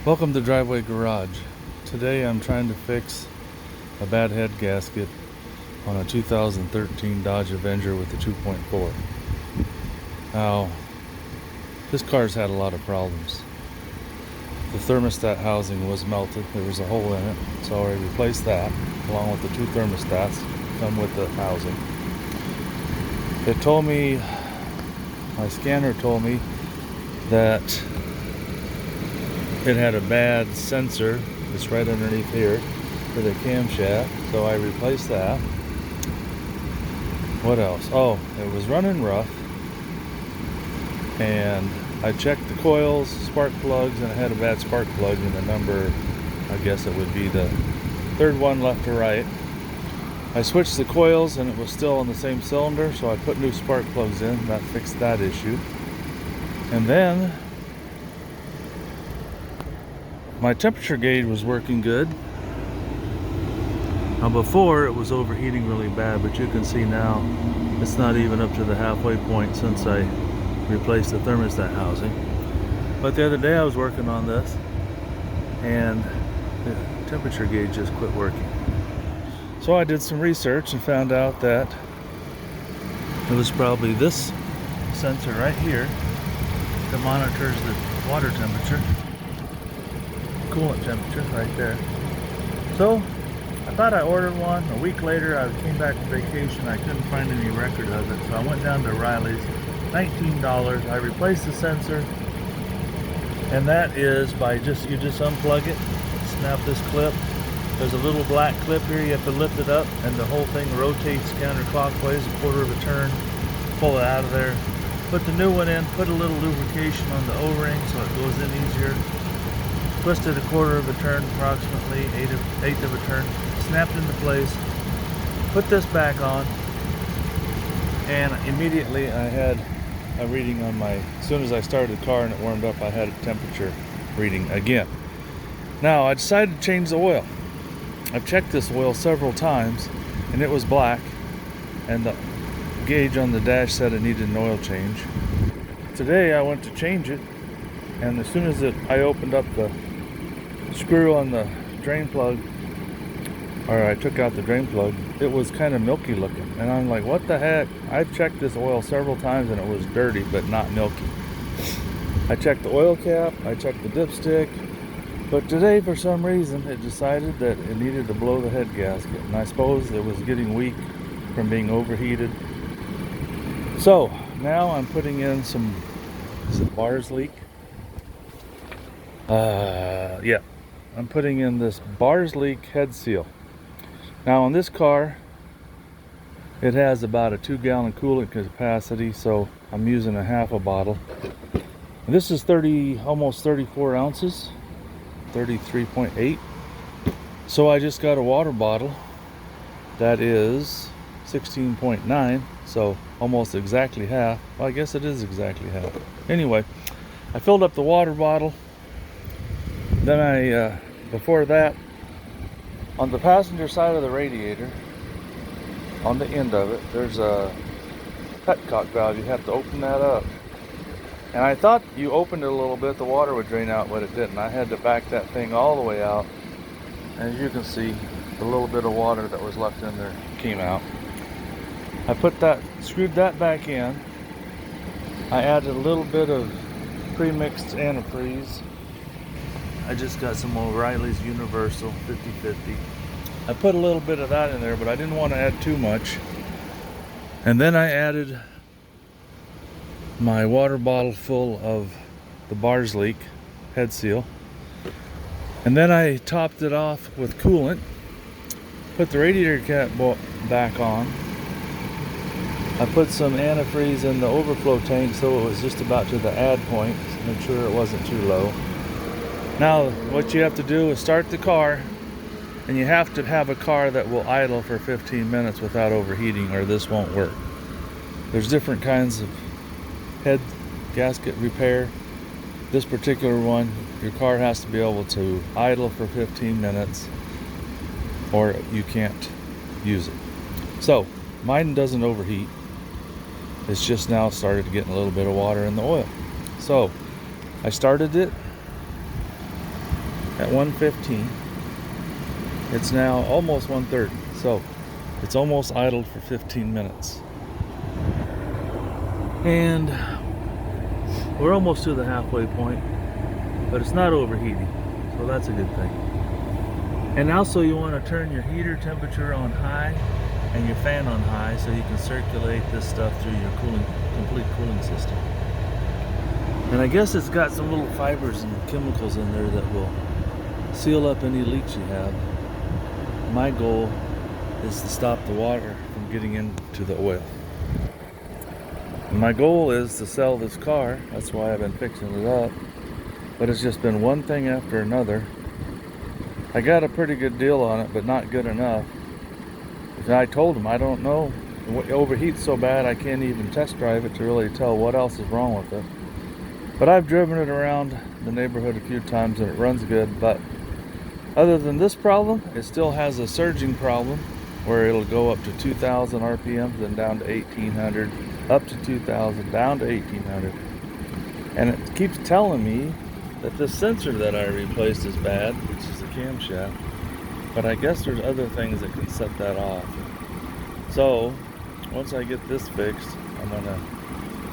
Welcome to Driveway Garage. Today I'm trying to fix a bad head gasket on a 2013 Dodge Avenger with the 2.4. Now, this car's had a lot of problems. The thermostat housing was melted. There was a hole in it, so I replaced that along with the two thermostats that come with the housing. It told me, my scanner told me that it had a bad sensor. It's right underneath here for the camshaft, so I replaced that. What else? Oh, it was running rough, and I checked the coils, spark plugs, and it had a bad spark plug in the number, I guess it would be the third one left to right. I switched the coils and it was still on the same cylinder, so I put new spark plugs in. That fixed that issue. And then my temperature gauge was working good. Now before it was overheating really bad, but you can see now it's not even up to the halfway point since I replaced the thermostat housing. But the other day I was working on this and the temperature gauge just quit working. So I did some research and found out that it was probably this sensor right here that monitors the water temperature, coolant temperature right there. So I thought I ordered one. A week later I came back from vacation. I couldn't find any record of it, so I went down to Riley's. $19. I replaced the sensor, and that is by you just unplug it, snap this clip. There's a little black clip here. You have to lift it up and the whole thing rotates counterclockwise a quarter of a turn. Pull it out of there, put the new one in, put a little lubrication on the O-ring so it goes in easier. Twist it a quarter of a turn, approximately eighth of a turn, snapped into place. Put this back on, and immediately I had a reading on my, as soon as I started the car and it warmed up, I had a temperature reading again. Now I decided to change the oil. I've checked this oil several times and it was black, and the gauge on the dash said it needed an oil change. Today I went to change it, and as soon as I opened up the screw on the drain plug, or I took out the drain plug, it was kind of milky looking, and I'm like, what the heck? I've checked this oil several times and it was dirty but not milky. I checked the oil cap, I checked the dipstick, but today for some reason it decided that it needed to blow the head gasket, and I suppose it was getting weak from being overheated. So now I'm putting in some bars leak. Yeah, I'm putting in this bars leak head seal. Now on this car, it has about a 2-gallon coolant capacity, so I'm using a half a bottle. And this is almost 34 ounces, 33.8. So I just got a water bottle that is 16.9, so almost exactly half. Well, I guess it is exactly half. Anyway, I filled up the water bottle. Then before that, on the passenger side of the radiator, on the end of it, there's a petcock valve. You have to open that up. And I thought you opened it a little bit, the water would drain out, but it didn't. I had to back that thing all the way out. And as you can see, the little bit of water that was left in there came out. I screwed that back in. I added a little bit of pre-mixed antifreeze. I just got some O'Reilly's Universal 50/50. I put a little bit of that in there, but I didn't want to add too much. And then I added my water bottle full of the bars leak head seal. And then I topped it off with coolant. Put the radiator cap back on. I put some antifreeze in the overflow tank so it was just about to the add point, to make sure it wasn't too low. Now what you have to do is start the car, and you have to have a car that will idle for 15 minutes without overheating, or this won't work. There's different kinds of head gasket repair. This particular one, your car has to be able to idle for 15 minutes or you can't use it. So mine doesn't overheat. It's just now started getting a little bit of water in the oil. So I started it, at 1:15. It's now almost 1:30, so it's almost idled for 15 minutes. And we're almost to the halfway point, but it's not overheating, so that's a good thing. And also you want to turn your heater temperature on high and your fan on high so you can circulate this stuff through your complete cooling system. And I guess it's got some little fibers and chemicals in there that will seal up any leaks you have. My goal is to stop the water from getting into the oil. And my goal is to sell this car. That's why I've been fixing it up. But it's just been one thing after another. I got a pretty good deal on it, but not good enough. And I told him, I don't know. It overheats so bad I can't even test drive it to really tell what else is wrong with it. But I've driven it around the neighborhood a few times and it runs good. But other than this problem, it still has a surging problem where it'll go up to 2,000 RPMs, then down to 1,800, up to 2,000, down to 1,800. And it keeps telling me that the sensor that I replaced is bad, which is the camshaft. But I guess there's other things that can set that off. So once I get this fixed, I'm gonna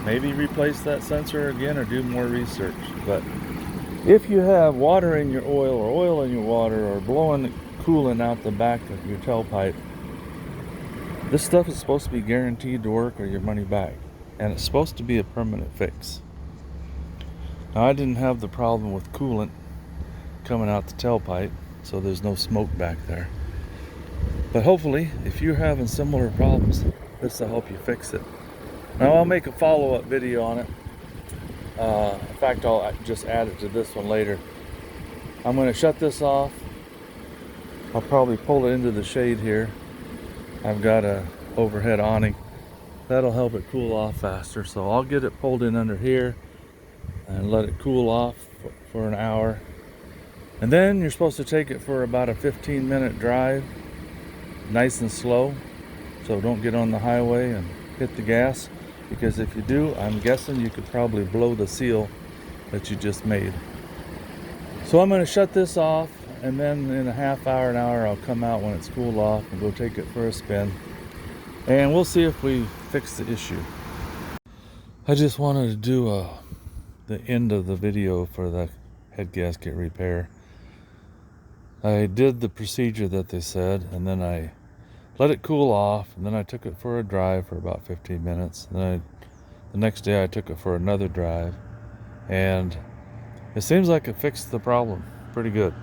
maybe replace that sensor again or do more research. But if you have water in your oil or oil in your water or blowing coolant out the back of your tailpipe, this stuff is supposed to be guaranteed to work or your money back. And it's supposed to be a permanent fix. Now I didn't have the problem with coolant coming out the tailpipe, so there's no smoke back there. But hopefully, if you're having similar problems, this will help you fix it. Now I'll make a follow-up video on it. In fact, I'll just add it to this one later. I'm going to shut this off. I'll probably pull it into the shade here. I've got a overhead awning. That'll help it cool off faster. So I'll get it pulled in under here and let it cool off for an hour. And then you're supposed to take it for about a 15-minute drive, nice and slow. So don't get on the highway and hit the gas, because if you do, I'm guessing you could probably blow the seal that you just made. So I'm going to shut this off, and then in a half hour, an hour, I'll come out when it's cooled off and go take it for a spin. And we'll see if we fix the issue. I just wanted to do the end of the video for the head gasket repair. I did the procedure that they said, and then I let it cool off, and then I took it for a drive for about 15 minutes. Then the next day I took it for another drive, and it seems like it fixed the problem pretty good.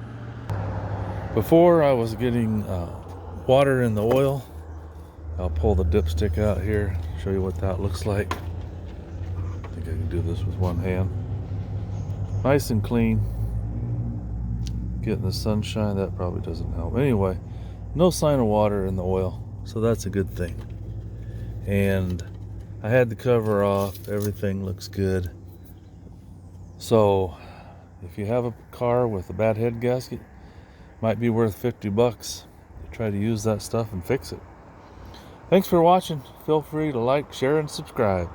Before I was getting water in the oil. I'll pull the dipstick out here, show you what that looks like. I think I can do this with one hand. Nice and clean. Getting the sunshine, that probably doesn't help. Anyway, no sign of water in the oil, so that's a good thing. And I had the cover off, everything looks good. So if you have a car with a bad head gasket, might be worth 50 bucks to try to use that stuff and fix it. Thanks for watching. Feel free to like, share, and subscribe.